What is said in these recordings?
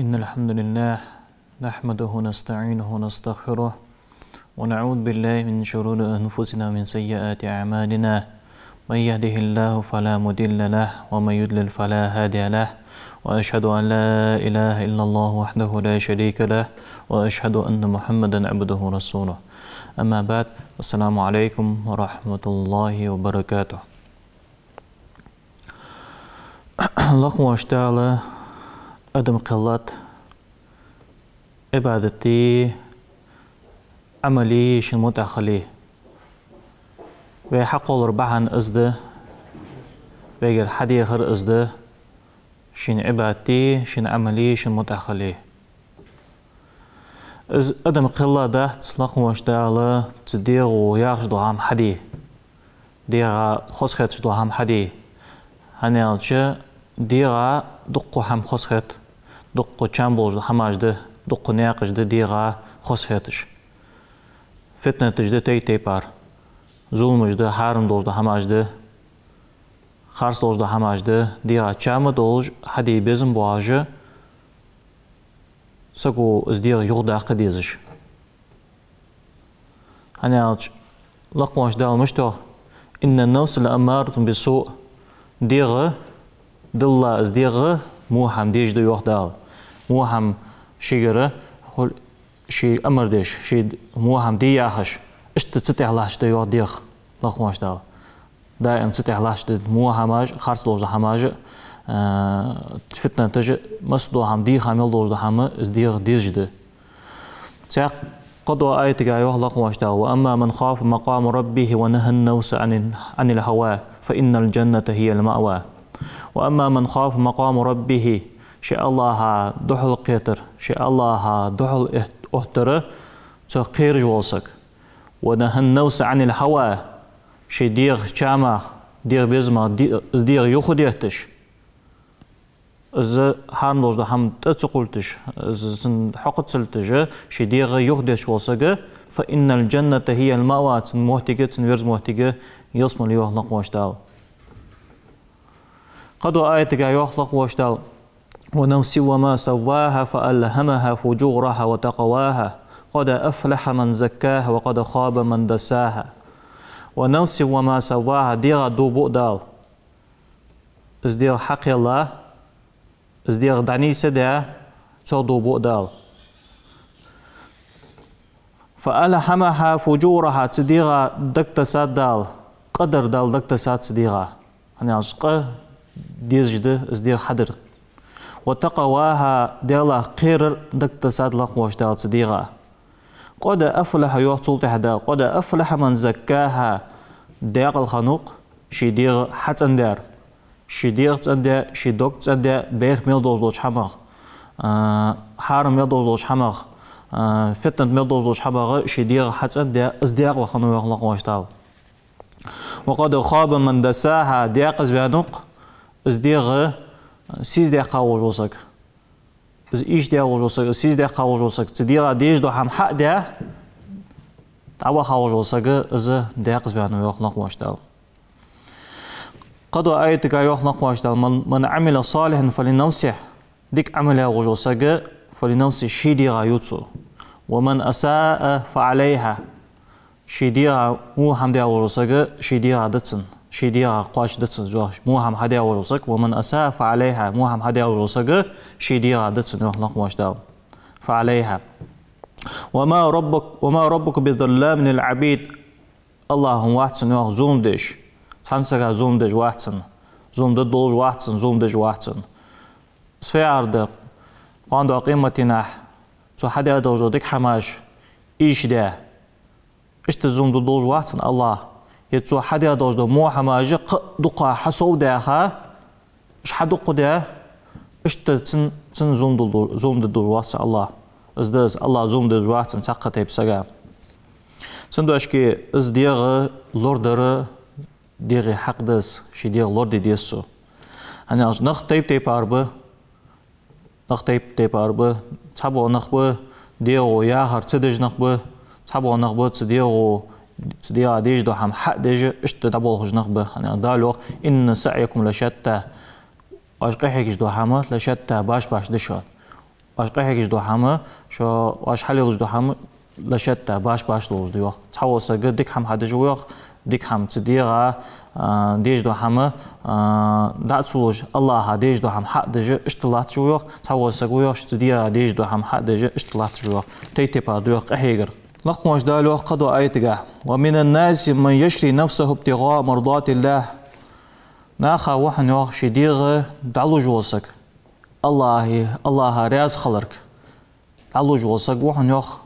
إن الحمد لله نحمده ونستعينه ونستغفره ونعوذ بالله من شرور أنفسنا ومن سيئات أعمالنا من يهده الله فلا مضل له ومن يضلل فلا هادي له وأشهد أن لا إله إلا الله وحده لا شريك له وأشهد أن محمدا عبده ورسوله أما بعد السلام عليكم ورحمة الله وبركاته. الله واشتعل أدم قلت عبادتي عملي شن متأخلي بحق الربعان أزده بيجر حدي خر أزده شن عبادتي شن عملي شن متأخلي از أدم قلة ده تصلق واشتعل تدير وياخد عام حدي ديرا خسخت عام حدي هنالش ديرا دقو هم خسخت دقو چامبوز هماجده دقو ناقشده ديرا خسختش فتنة تجده تي بار ظلمجده حارم دوزده هماجده خارس دوزده هماجده ديرا چام دوز حدي بزن بواجه سكو از ديرا يغدا قديزش هنالش لقواش دال مشتو إن النفس لأمارة بالسوء ديرا دللا از ديغه مو هم ديج دو يوخ دال مو هم شيغره خل شي امر ديش شي مو هم دي ياخش اشت تتهلاش دو يوخ ديغ لخواش دال دائم تتهلاش دو مو هماج خارس لوز هماج فتنه تج مسدو هم دي خامل دوز هم از ديغ ديج دو ساق قدوة آية تجايوه لخواش دال وأما من خاف مقام ربه ونهى النفس عن الهوى فإن الجنة هي المأوى وأما من خاف مقام ربه شاء الله دحل قيتر شاء الله دحل اهتر تقير جوسك ونهى النفس عن الهوى شي ديغ شامع ديغ بيزما ديغ يخد يهتش از هارن دوز هم تتقلتش از حقت سلتج شي ديغ يخدش وسك فإن الجنة هي المأوى تن مهتجة تن ورز مهتجة يصم ليوه لقواش دال قد آيتك يخلق واشتال ونفس وما سواها فألهمها فجورها وتقواها قد أفلح من زكاها وقد خاب من دساها ونفس وما سواها ديغ دو بؤدال از ديغ حق الله از ديغ دعني سدا تو دو بؤدال فألهمها فجورها تديغ دكتسات دال قدر دال دكتسات تديغ يعني عشقه ديزجده از ديغ حدر وتقواها ديلا قير دكتسات لقوش دال تديغا قد أفلح يوصل تحدا قد أفلح من زكاها ديغ الخنوق شي ديغ حتن دار شي ديغ تندار شي دوك تندار بيغ ميل دوزلوش حمغ حارم ميل دوزلوش حمغ فتنة ميل دوزلوش حمغ شي ديغ حتن دار از ديغ الخنوق لقوش دال وقد خاب من دساها ديغ از بيانوق از ديغ سيز ديغ قاوز وسك از ايش ديغ وسك سيز ديغ قاوز وسك تديغ ديج دو هم حق ديغ تعوى قاوز وسك از ديغ از بيانو يخلق واشتال قد آيتك يخلق واشتال من عمل صالحا فلنفسه ديك عمل وسك فلنفسه شي ديغ يوتسو ومن أساء فعليها شي ديغ مو هم ديغ وسك شي ديغ دتسن شي ديغا قواش دتسن زواش مو هم حدا ورسك ومن أساء فعليها مو هم حدا ورسك شي ديغا دتسن يخلق واش دال فعليها وما ربك بظلام للعبيد الله هو واحدسن يخ زوم ديش سانسكا زوم ديش واحدسن زوم ددوز واحدسن زوم ديش واحدسن سفيارد قاندو قيمتنا تو حدا دوزو ديك حماش إيش ده إيش تزوم ددوز واحدسن الله يتسو حدا دوزدو مو حماجة دقا حسو داها إش حدق ده إش تن زوم ددور واتس الله إزداز الله زوم ددور واتس ساقة تيب ساقا سندو أشكي إز ديغ لوردر ديغي حق دس شي ديغ لورد ديسو هني أش نخ تيب أربا نختيب تبارب تابو نخب ديو يا هرتدج نخب تابو نخب تديو تديا ديج دو هم حق ديج اشت دبول خج نخب أنا دالو إن سعيكم لشتى أشقي هيك دو هم لشتى باش دشان أشقي هيك دو هم شو أش حلي دو هم لشتى باش لوز ديو تحول سجد ديك هم حد جويق ديك هم تديا ديج دو هم داتسوج الله ديج دو هم حق ديج اشتلات جويق تحول سجويق تديا ديج دو هم حق ديج اشتلات جويق تيتي باردويق هيجر لقمش دالو قدو آيتك ومن الناس من يشري نفسه ابتغاء مرضات الله ناخا وحن يوخ شديغ دعلو جوسك الله رياز خلرك دعلو جوسك وحن يوخ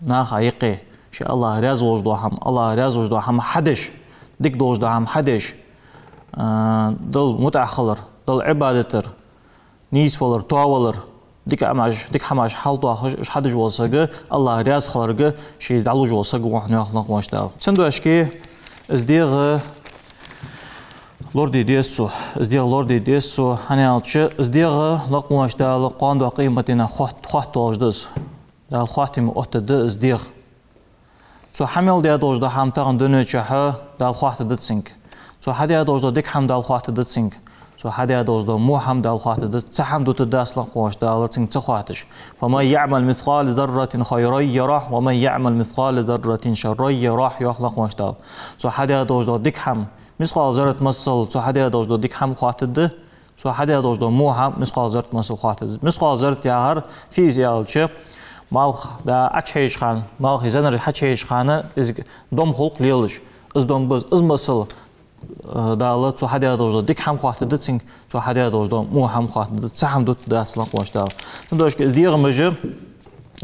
ناخا يقي شي الله رياز وجدو هم حدش ديك دوجدو هم حدش دل متأخلر دل عبادتر نيس ولر طاولر ديك حماش حالتو حدش وسق الله رياز خلرق شي دعلو جوسق وحن يوخ نقمش دال سندو اشكي ازديغ لوردي ديسو هنالتش ازديغ لقمش دال قاندو قيمتنا خط توجدز دال خاتم اوتد ازديغ سو حمل ديا دوجدا هم تاغن دنو چها دال خات دتسنك سو حديا دوجدا ديك هم دال خات دتسنك سو حديا دوجدا مو هم دال خات دت تحم دوت داس لقمش دال تسنك تخاتش فما يعمل مثقال ذرة خيرا يراه ومن يعمل مثقال ذرة شرا يراه يخلق مش دال سو حديا دوجدا ديك هم مثقال ذرة مسل سو حديا دوجدا ديك هم خات د سو حديا دوجدا مو هم مثقال ذرة مسل خات مثقال ذرة ياهر فيزيالچ مالخ دا أشهيش خان مالخ زنر حشهيش خانه إز دم خلق ليلش إز دم بز إز مسل دالة تو حدا دوجدا ديك هم خاطر دتسين تو حدا دوجدا مو هم خاطر دتسهم دوت داس لقواش دال تندوش دير مجر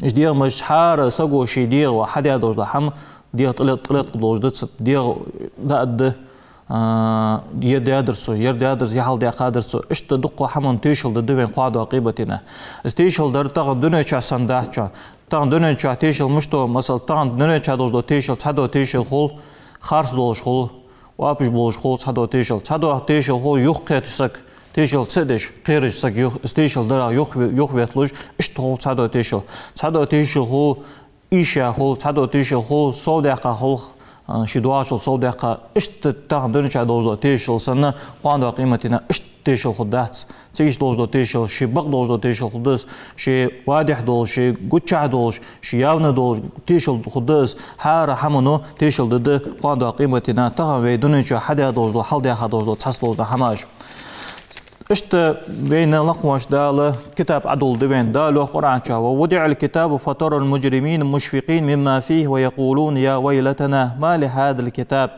إيش دير مش حار سقو شي دير وحدا دوجدا هم دير طلت دوجدا دير داد يدادرسو يردادرس يحل دي قادرسو اشت دقو حمن تيشل دوين قادو عقيبتنا استيشل در تاغن دنيا چا سنداچا تاغن دنيا چا تيشل مشتو مثلا تاغن دنيا چا دوجدو تيشل صدو تيشل خول خارس دولش خول وابش بولش خول صدو تيشل خول يوخ قيتسك تيشل صدش قيرشسك يوخ استيشل در يوخ ويتلوش اشت خول صدو تيشل خول إيشا خول صدو تيشل خول صودقا خول شدواچل صودقا اشت تاغن دنيا چا دوجدو تيشل سنه قاندو قيمتنا اشت تيشل خداتس تيش دوجدو تيشل شي بق دوجدو تيشل خدس شي وادح دول شي قوتشع دولش شي ياونا دولش تيشل خدس حار حمنو تيشل دد قاندو قيمتنا تاغن وي دنيا چا حدا دوجدو حل ديها دوجدو تحس دوجدو حماش اشت بين لقمش دال كتاب عدل دوين دالو قرآن شا ووضع الكتاب فترى المجرمين مشفقين مما فيه ويقولون يا ويلتنا ما لهذا الكتاب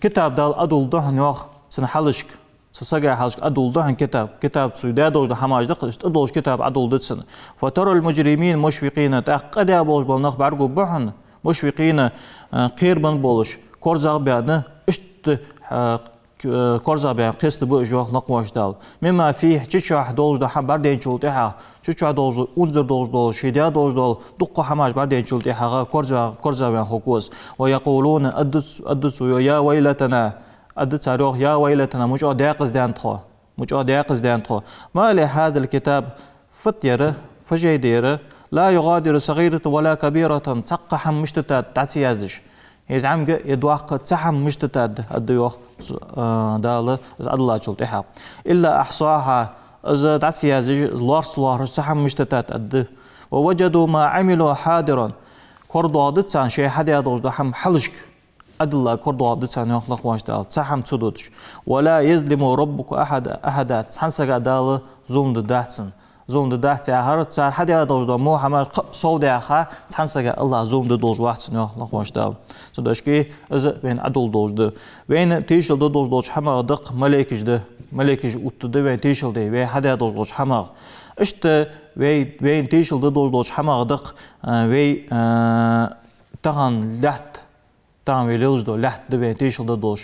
كتاب دال عدل دهن يوخ سنحلشك سسجع حلشك عدل دهن كتاب سويدا دوج حماج دقشت ادوج كتاب عدل دتسن فترى المجرمين مشفقين تأقد يا بولش بالنخ بعرقو بحن مشفقين قيربن بولش كورزاغ بيادنا اشت كورزا بيان قسط بوجوه نقواش دال مما فيه تشاح دولج ده بردين شولتها تشاح دولج انزر دولج شيدا دولج دق حماش بردين شولتها كورزا بيان حقوس ويقولون ادس يا ويلتنا ادس روح يا ويلتنا مش داقز دان تخو ما لهذا الكتاب فتيره فجيديره لا يغادر صغيرة ولا كبيرة تقح مشتتات تعسيازش يزعم يدواق تسحم مشتتات الديوخ دالة الله شلتها إلا أحصاها إذا تعسي هذه لار سحم مشتتات الد ووجدوا ما عملوا حاضرا كردو عدد سان شيء حدا يدوج دحم حلشك الله كردو عدد سان يخلق واش دال سحم تدوش ولا يظلم ربك أحدا حنسك دالة زوم داتسن زوم دات هر صار حدا دوج مو حمل صودا خا تنسق الله زوم دوج واحد نو لقواش دال صدقني از بين عدل دوج وين تيشل دوج حما دق ملكش وتد وين تيشل دي وين حدا دوج حما اشت وين تيشل دوج حما دق وي تغن لحت تغن ويلوز دو لحت وين تيشل دوج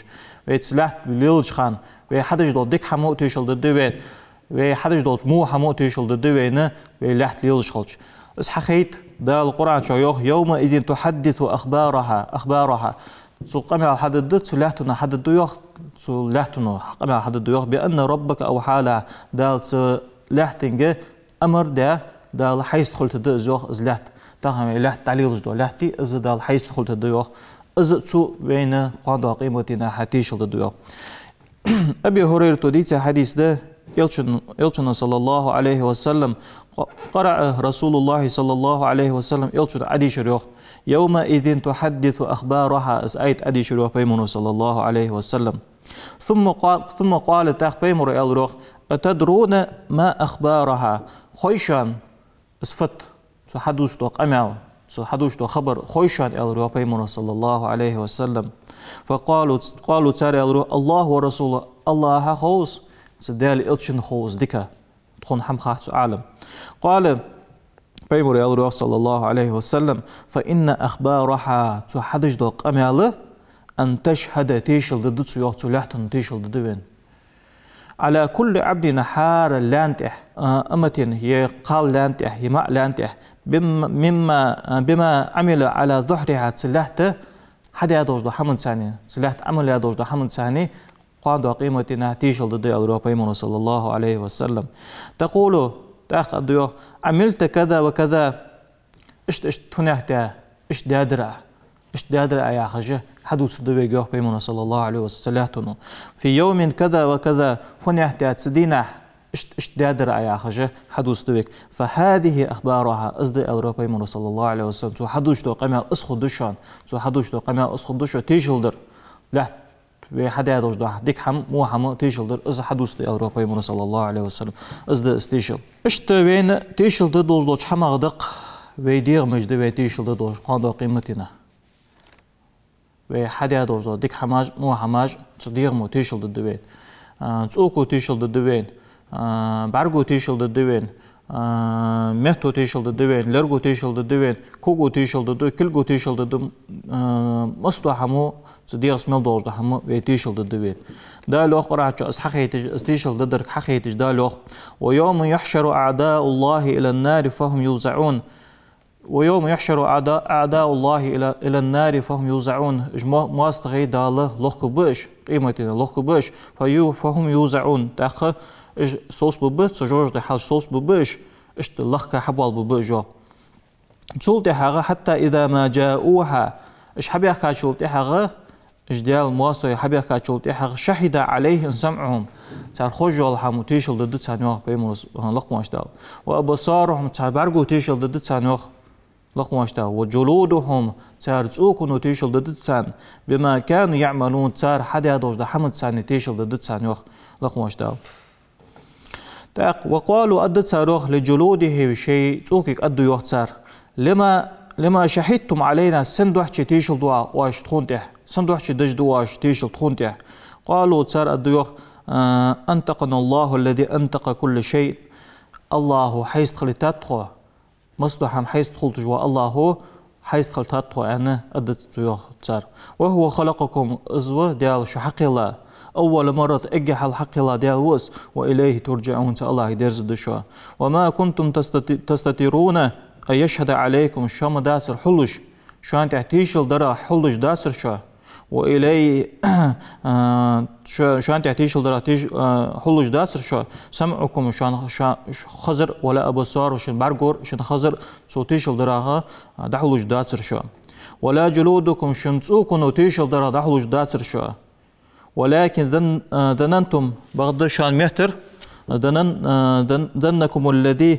ويت لحت ويلوز خان وين حدا دو ديك حمو تيشل دو وين وحدش دوت مو حمو تيشل دوينه ولحت ليلش خلش بس حخيت ده القرآن شيوخ يومئذ تحدث أخبارها سو قمع حددت سلحتنا حدد يوخ سلحتنا قمع حدد يوخ بأن ربك أو حالة ده لحتنجة أمر ده دال حيث خلت ده زوخ إز لحت تهم لحت تعليل جدو لحتي إز دال حيث خلت ده يوخ إز تسو بين قاعدة قيمتنا حتيش ده يوخ أبي هريرة توديت حديث ده يلشن صلى الله عليه وسلم قرأ رسول الله صلى الله عليه وسلم يلشن عدي شريوخ يومئذ تحدث أخبارها إز أيت عدي شريوخ بيمون صلى الله عليه وسلم ثم قال تاخ بيمور يلروخ أتدرون ما أخبارها خويشان اسفت سحدوش تو قمع سحدوش تو خبر خويشان يلروخ بيمور صلى الله عليه وسلم فقالوا تاري يلروخ الله ورسوله الله خوص سدال إلشن خوص ديكا تخون حمخات أعلم قال بيمور يلروخ صلى الله عليه وسلم فإن أخبارها سحدوش تو قمع أن تشهد تيشل ضد سيوخ تلحتن تيشل ضدوين على كل عبد نحار لانتح أمتين هي قال لانتح هي ماء لانتح بما عمل على ظهرها تسلحت حد يدوش دو حمد ثاني تسلحت عمل يدوش دو حمد ثاني قادوا قيمتنا تيشل ضد الأوروبيين صلى الله عليه وسلم تقول تأخذ ديوخ عملت كذا وكذا اشت تنهتا اشت دادرع اشت دادرع يا خجه حدوث دوي جوه بيمون صلى الله عليه وسلم في يوم كذا وكذا فنيحتي تسدينا اشتدادر يا خجه حدوث دويك فهذه اخبارها اصدي اوروبا بيمون صلى الله عليه وسلم تو حدوث تو قمال اسخد دشان تو حدوث تو قمال اسخد دشو تيجلدر لا بحدا دوش ده ديك حم مو حم تيجلدر از حدوث دي اوروبا بيمون صلى الله عليه وسلم اصدي استيشل اشت وين تيجلدر دوش حما غدق ويدير مجد ويتيجلدر دوش قاندو قيمتنا وحدا دوزو ديك حماج مو حماج تصديق مو تيشل ضدوين تسوكو تيشل ضدوين بارغو تيشل ضدوين مهتو تيشل ضدوين لرغو تيشل ضدوين كوغو تيشل ضدو كلغو تيشل ضدو مستو حمو تصديق اسمه دوزو حمو ويتيشل ضدوين دا لوخ قرأت جو اسحقيتج استيشل ضدرك حقيتج دا لوخ ويوم يحشر أعداء الله إلى النار فهم يوزعون ويوم يحشر أعداء الله إلى النار فهم يوزعون مواستغي دالة لوخ بش قيمتنا لوخ بش فهم يوزعون تأخ صوص ببش سجوج دي حال صوص ببش اشت لخ حبوال ببش جو بسولتي حاغة حتى إذا ما جاءوها اش حبيح كاتشولتي حاغة اش ديال مواستغي حبيح كاتشولتي حاغة شهد عليهم سمعهم تار خوجو الحمو تيشل ضد تسانيوخ بيمونس لقواش دال وأبصارهم تار بارغو تيشل ضد تسانيوخ لقواشتا وجلودهم تار تسوكو تيشل ضد تسان بما كانوا يعملون تار حدا دوش ده حمد ساني تيشل ضد تسان يوخ لقواشتا وقالوا أدد ساروخ لجلوده شيء تسوكك أدو يوخ تار لما شهدتم علينا سندوحشي تيشل دوا واش تخونته سندوحشي دج دواش تيشل تخونته قالوا تار أدو يوخ أنتقنا الله الذي أنتق كل شيء الله حيث خلتاتخو مصلحا حيث دخلت جوا الله هو حيث خلطت أنا أدت تار وهو خلقكم أزوة ديال شو حق الله أول مرة أجح الحق الله ديال وس وإليه ترجعون الله يدرز الدشوا وما كنتم تستترون أن يشهد عليكم شو ما داسر حلش شو أنت تحتيشل درا حلش داسر شو وإليه شو أنت تحتيشل درا حلش داسر شو سمعكم شان خزر ولا أبصار وشان برجور شان خزر صوتيشل دراها دحلش داسر شو ولا جلودكم شان تسوكم تيشل درا دحلش داسر شو ولكن ظننتم بغض شان مهتر ظنكم الذي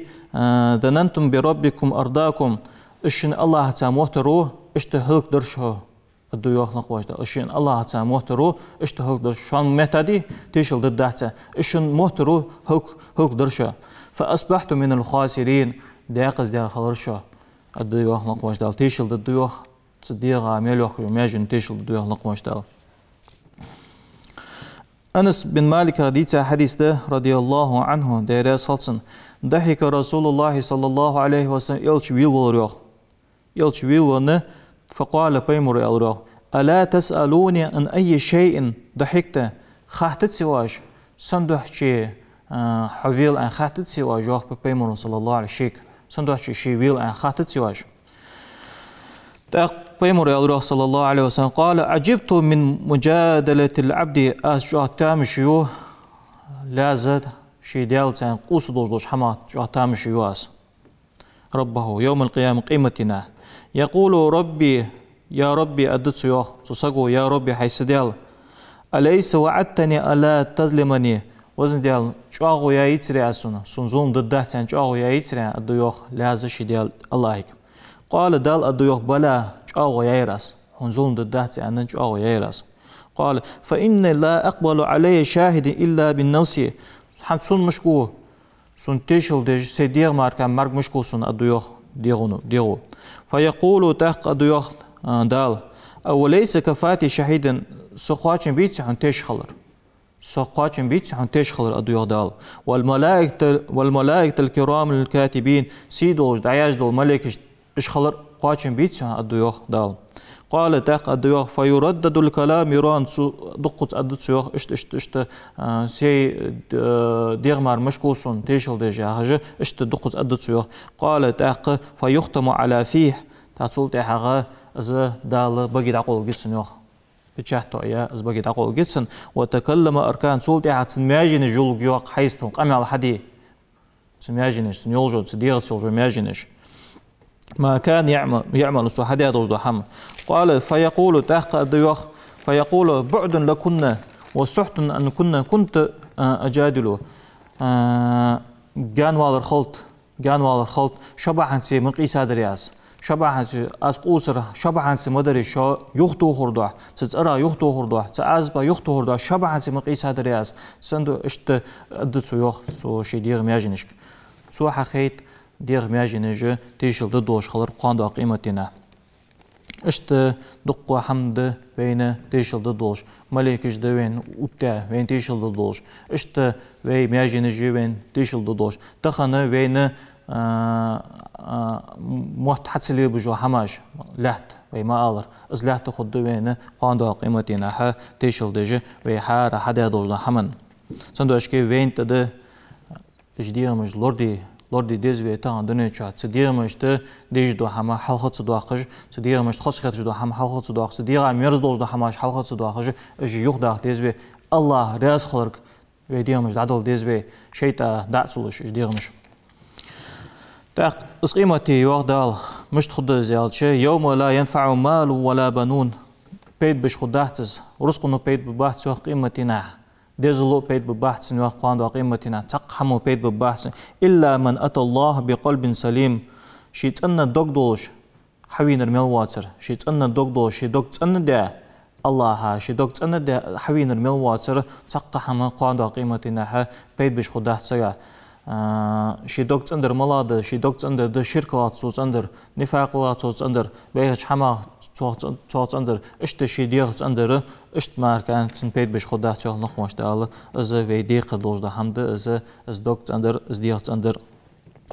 ظننتم بربكم أرضاكم إشن الله تعموترو اشتهلك درشو الديوخ نقواش ده إشن الله تعموترو اشتهلك درشو شان مهتدي تيشل ضدته إشن موترو هلك درشو فأصبحت من الخاسرين داقز ديال خلرشو الديوخ نقواش ده تيشل الديوخ صديقة ميلوخ يماجن تيشل الديوخ نقواش ده أنس بن مالك حديث ده رضي الله عنه دير صلصن ضحك رسول الله صلى الله عليه وسلم يلش ويل فقال بيمر يلروح ألا تسألوني عن أي شيء ضحكت خاطت سواش صندوق شيء حويل عن خاطت سواش جوه بيمر صلى الله عليه وسلم صندوق شيء ويل عن خاطت سواش بيمر يلروح صلى الله عليه وسلم قال عجبت من مجادلة العبد أشجع تامشيو لا زاد شي ديالتان قوس دوش حما تامش يواس ربه يوم القيامة قيمتنا يقول ربي يا ربي أدت يوخ تصقو يا ربي حيث ديال أليس وعدتني ألا تظلمني وزن ديال شاغو يا يتري أسونا سنزوم ضدتان شاغو يا يتري أدو يوخ لهذا شي ديال الله هيك قال دال أدو يوخ بلا شاغو يا يراس هنزوم ضدتان شاغو يا يراس قال فإن لا أقبل علي شاهد إلا بالنوسي حد سن مشكو سن تيشل ديج سيدير ماركان مارك مشكو سن أدو يوخ ديغو فيقول تحق أدو يوخ دال أوليس كفاتي شهيدا سقاطين بيت حن تشخلر سقاطين بيت حن تشخلر أدو يوخ دال والملائكة الكرام الكاتبين سيدوج دعياج دول ملك إشخلر قاطين بيت أدو يوخ دال قال تاق أدو يوخ فيردد الكلام يران دقت أدو يوخ اشت سي ديغمار مشكوسون تيشل ديجا هجا اشت دقت أدو يوخ قال تاق فيختم على فيه تاتصول تاحغا از دال بقيت أقول جتسن يوخ بتشهتو يا از بقيت أقول جتسن وتكلم أركان صول تاحت سنماجين جول يوخ حيستن قام على حدي سنماجينش سنيولجو سديغ سيولجو ماجينش ما كان يعمل صحدي دوز دحم قال فيقول تحق الضيوخ فيقول بعد لكنا وسحت أن كنت أجادل جان والخلط شبعا سي من قيس هذا شبعا سي از قوسر شبعا سي مدري شو يختو خردوح تترى يختو خردوح تأزبا يختو خردوح شبعا سي من قيس هذا رياس سندو اشت أدت سيوخ سو شيدير مياجنش سو حقيت دير مياجنج تيشل دوش خلر قاندو قيمتنا اشت دقوا حمد بين تيشل دوش ملكش دوين وتا وين تيشل دوش اشت وي مياجنج وين تيشل دوش تخنا وين محت حتسلي بجو حماش لحت وي ما ألر از لحت خد وين قاندو قيمتنا ح تيشل دج وي حار حدا دوش حمن سندو اشكي وين تد اجدير مج لوردي ديزوي تان دنيا شات سدير مشت ديج دو حما حلقة دواخج سدير مشت خصخت دو حما حلقة دواخ سدير ميرز دوز دو حماش حلقة دواخج اج يوخ داخ ديزوي الله راس خلق ويدير مش عدل ديزوي شيتا دعسلش اجدير مش تاق اسقيمتي يوخ دال مش تخد زيالشي يوم لا ينفع مال ولا بنون بيت بش خداحتز رزقنو بيت بباحتز يوخ قيمتنا ديزلو بيت بباحث وقاند وقيمتنا تقحمو بيت بباحث إلا من أتى الله بقلب سليم شيت أن الدقدوش حوين الملواتر شيت أن الدقدوش شي دقت أن دا الله شي دقت أن دا حوين الملواتر تقحم قاند وقيمتنا بيت بش خداحت سيا شي دقت أندر ملاد شي دقت أندر دا شركات صوت أندر نفاقات صوت أندر بيهش حما صوت أندر اشت شي ديغت أندر اشت ماركان تن بيت بش خداه تيوه نخوش دال از وي ديق دوز دا حمد از دقت أندر از ديغت أندر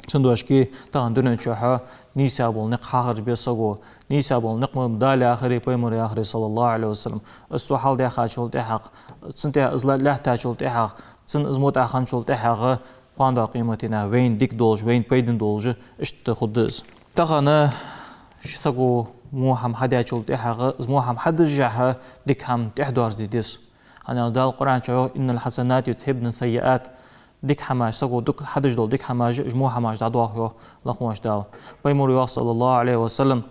سندو اشكي تان دنن شوحا نيسابول نق حاخر بيساقو نيسابول نق مبدالي آخري بيموري آخري صلى الله عليه وسلم السوحال دي حال شول تحق تسنتها ازلا لحتا شول تحق تسن ازموت آخان شول تحق قاندا قيمتنا وين ديك دولج وين بيدن دولج اشت خدز تغنى شساقو موهم حدا شول تحق ازموهم حد جاها ديك هم تحدار زيدس أنا دال القرآن شو إن الحسنات يذهبن السيئات ديك حماش سقو دك حدش دول ديك حماش جمو حماش دعوه يو لقواش دال بيمر صلى الله عليه وسلم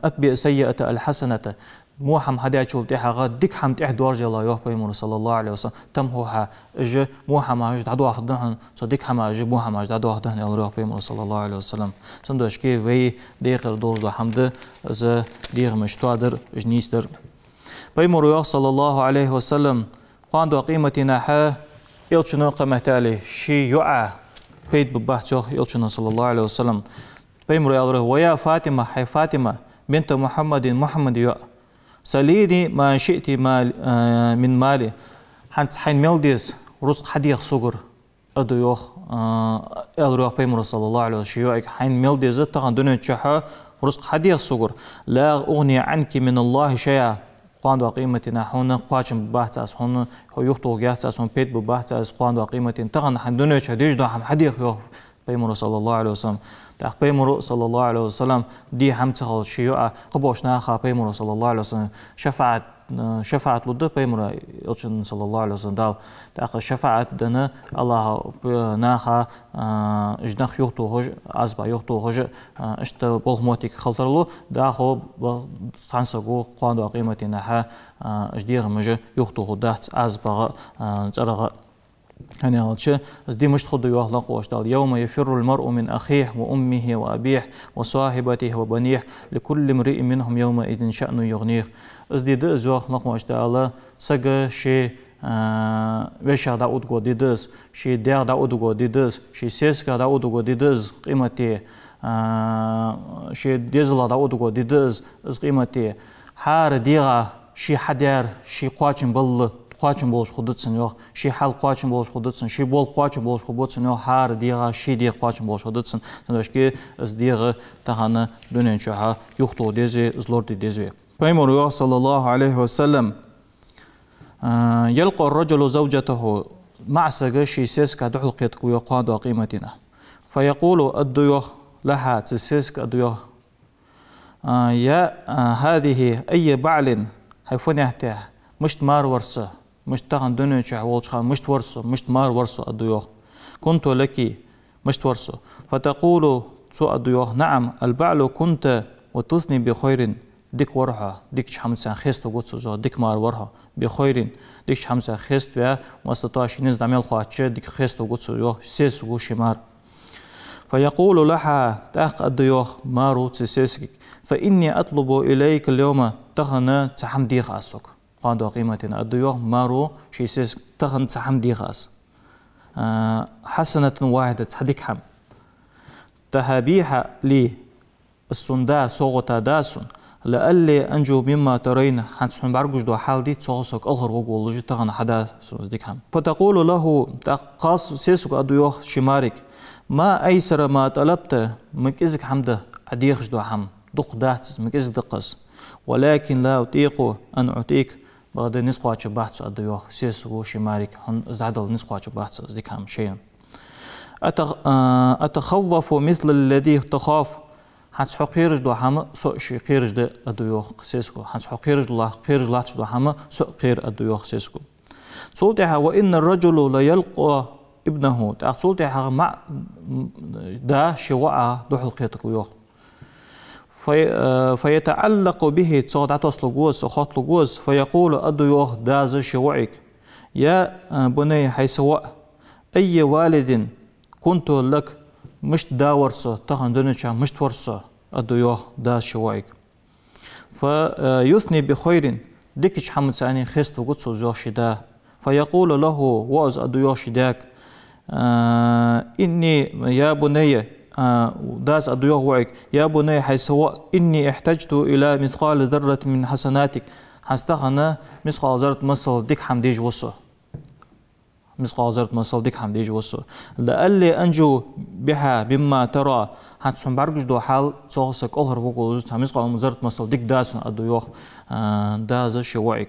أتبع سيئة الحسنة مو حم حدا شول تحقا ديك حم تحدار جلا يو بيمر صلى الله عليه وسلم تم هو ج مو حماش دعوه دهن صديق حماش مو حماش دعوه دهن يو بيمر صلى الله عليه وسلم سندوش كي وي ديخر دوز حمد ز ديغ مشتادر جنيستر بيمر صلى الله عليه وسلم قاندو قيمتنا ح يلشنو قمتالي شي يوعى بيت ببحثه يلشنو صلى الله عليه وسلم بيمر يالره ويا فاطمة حي فاطمة بنت محمد يو سليني ما شئت مال من مالي حنت حين ميلديس رزق حديق صغر أدو يوخ يالره بيمر صلى الله عليه وسلم حين ميلديس تغن دنيا تشحى رزق حديق صغر لا أغني عنك من الله شيئا قاند وقيمتنا هون قاچم ببحث هون هو يختو جاهز هون بيت ببحث قاند وقيمتنا تغن حندونه شديج دو هم حديق يو پیامبر صلی الله علیه وسلم تا پیامبر صلی الله علیه وسلم دی هم تخال شیوع قبوش نخا پیامبر صلی الله علیه وسلم شفاعت لده پیامبر الچن صلی الله علیه وسلم دال تا شفاعت دنه الله نخا اجنخ یوتو هج ازبا یوتو هج اشت بالموتیک خلطرلو دا خو سانسگو قاندو قیمتی نها اجدیغ مجه یوتو هدات ازبا زرغ يعني هذا شيء دي مش تخد يوهلق واشتغل يوم يفر المرء من أخيه وأمه وأبيه وصاحبته وبنيه لكل امرئ منهم يومئذ شأن يغنيه دي ده يوهلق واشتغل سجى شيء وشا دا أودغو ديدس شيء دير دا أودغو ديدس شيء سيسكا دا أودغو ديدس قيمتي شيء ديزلا دا أودغو ديدس قيمتي حار ديغا شيء حدير شيء قاچن بل قاچن بولش خودتسن يو شي حال قاچن بولش خودتسن شي بول قاچن بولش خودتسن يو هار ديغا شي ديغ قاچن بولش خودتسن تنداشكي از ديغ تهانا دوننچها يوختو ديزي زلورد ديزي پیغمبر صلى الله عليه وسلم يلقى الرجل زوجته مع سجشي سيسكا دحلقيت كو يقاد قيمتنا فيقول الديوخ لها تسيسك الديوخ يا هذه اي بعل حيفنيهته مش مار ورثه مش تاخن دنيا والشخا مش ورثه مش مار ورثه الديوخ كنت لك مش ورثه فتقول سو الديوخ نعم البعل كنت وتثني بخير ديك ورها ديك شمسان خيست وقصو ديك مار ورها بخير ديك شمسان خيست و واستطاعش نز دميل خاطش ديك خيست وقصو يو سيس وشمار فيقول لها تاق الديوخ مارو تسيسك فإني أطلب إليك اليوم تخن تحمدي خاصك قادوا قيمتنا الديوخ مارو شي سيس تخن تحمدي خاص حسنة واحدة تحديك حم تهابيها لي السندا صوغتا داسون لألي أنجو مما ترين حنسحن بعرقش دو حال دي تصوصك أغر وقول لجي تغن حدا سوزديك هم فتقول له تقاس سيسك أدويوخ شمارك ما أيسر ما طلبت مكيزك حمد أديخش دو حم دق داتس مكيزك دقس ولكن لا أطيق أن أعطيك بعد نسقواتش بحث أدويوخ سيسك شمارك هن زعدل نسقواتش بحث أزديك هم شيء أتخوف مثل الذي تخاف حنس حقيرج دو حما سو شي قيرج ده ادويوخ سيسكو حنس حقيرج الله قيرج لاتش دو حما سو قير ادويوخ سيسكو صولتها وان الرجل لا يلقى ابنه صولتها مع دا شواء دو حلقيتك ويوخ فيتعلق به تصود عطسلغوس خاطلغوس فيقول ادويوخ داز شوعك يا بني حيسواء اي والد كنت لك مش دا ورثة تخن دنيا مش ورثة الديوخ دا شوايك فيثني بخير ديكش حمد ساني خست وقدسو زوشدا فيقول له واز الديوخ شداك إني يا بني داس الديوخ وعيك يا بني حيسواء إني احتجت إلى مثقال ذرة من حسناتك حستخنا مثقال ذرة مصل ديك حمديج وصو مثقال ذرة مصل ديك حمديج وصو لألي أنجو بها بما ترى حتسون برجش دو حال صوصك أهر وقول مثقال ذرة مصل ديك داسن الديوخ داز شوعك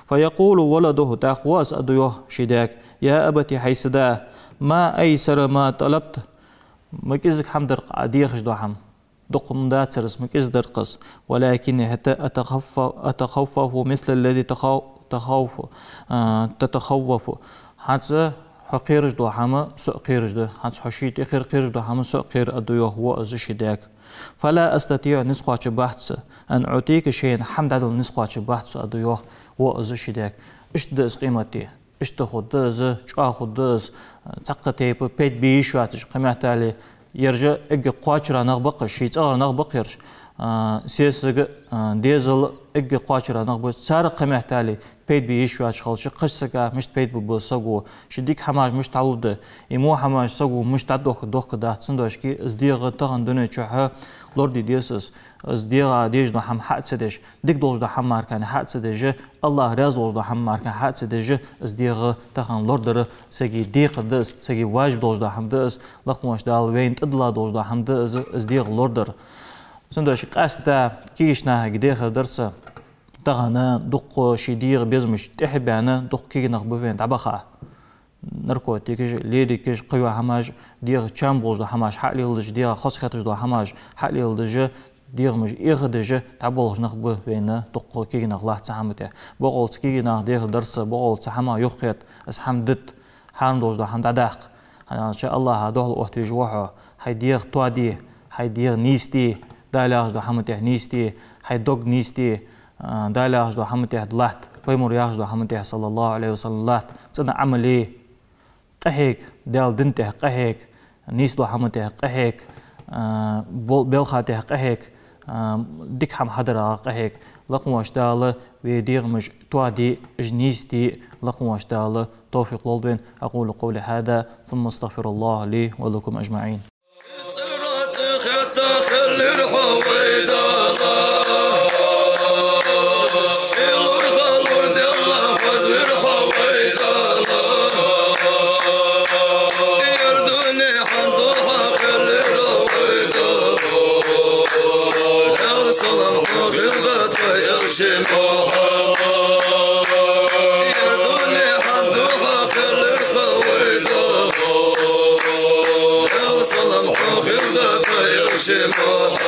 فيقول ولده تاخواس الديوخ شداك يا أبتي حيسدا ما أيسر ما طلبت مكيزك حمدر عديخش دو حم دقم داترس مكيز درقص ولكن حتى أتخوف مثل الذي تتخوف حتى حقيرج دو حما سوء قيرج ده حتى حشيت إخير قيرج دو حما سوء قير أدويه هو أزشداك فلا أستطيع نسقاش بحث أن أعطيك شيء حمد عدل نسقاش بحث أدويه هو أزشداك إشت دز قيمتي إشت خدز شقا خدز تقتي بيت بيشواتش قيمت علي يرجع إجي قاچرا نغبق شيت أغر نغبق يرج سياسة ديزل إجي قاچرا نغبق سار قيمت علي بيت بيشواتش خالش قصة مش بيت ببصقو شديك حماش مش تعود إمو حماش صقو مش تعدوك دوك ده تصندوش كي إزديغ تغن دنيا شحا لوردي ديسس إزديغ ديج دو حم حق سدش ديك دوش دو حم ماركان حق سدش الله رازوش دو حم ماركان حق سدش إزديغ تغن لوردر سجي ديق دس سجي واجب دوش دو حم دس لقموش دال وين تدلا دوش دو حم دس إزديغ لوردر صندوش قاستا كيشنا هجديخ درسه تغنا دق شدير بيزمش تحب أنا دق كي نخبفين تعبخة نركو تيكج ليدي كج قيوا هماج ديغ تشامبوز دو هماج حق ليلدج ديغ خاص خاطر دو هماج حق ليلدج ديغ مج إغدج تعبوغ نخبه بين تقو كي نغلاه تسحمته بقول تكي نغ ديغ درس بقول تسحما يخيط اسحمدت حامدوز دو حمد عداق إن شاء الله هدول أختي جوحه هاي ديغ توادي هاي ديغ نيستي دالاغ دو حمته نيستي هاي دوغ نيستي دالاغ دو حمته دلات بيمور ياغ دو حمته صلى الله عليه وسلم لات تنا عملي قهيك دال دنته قهيك نيس دو حمته قهيك بلخاته قهيك ديك حم حدرا قهيك لقموش دال ويديغ مش توادي جنيستي لقموش دال توفيق لولبين أقول قولي هذا ثم استغفر الله لي ولكم أجمعين. Shema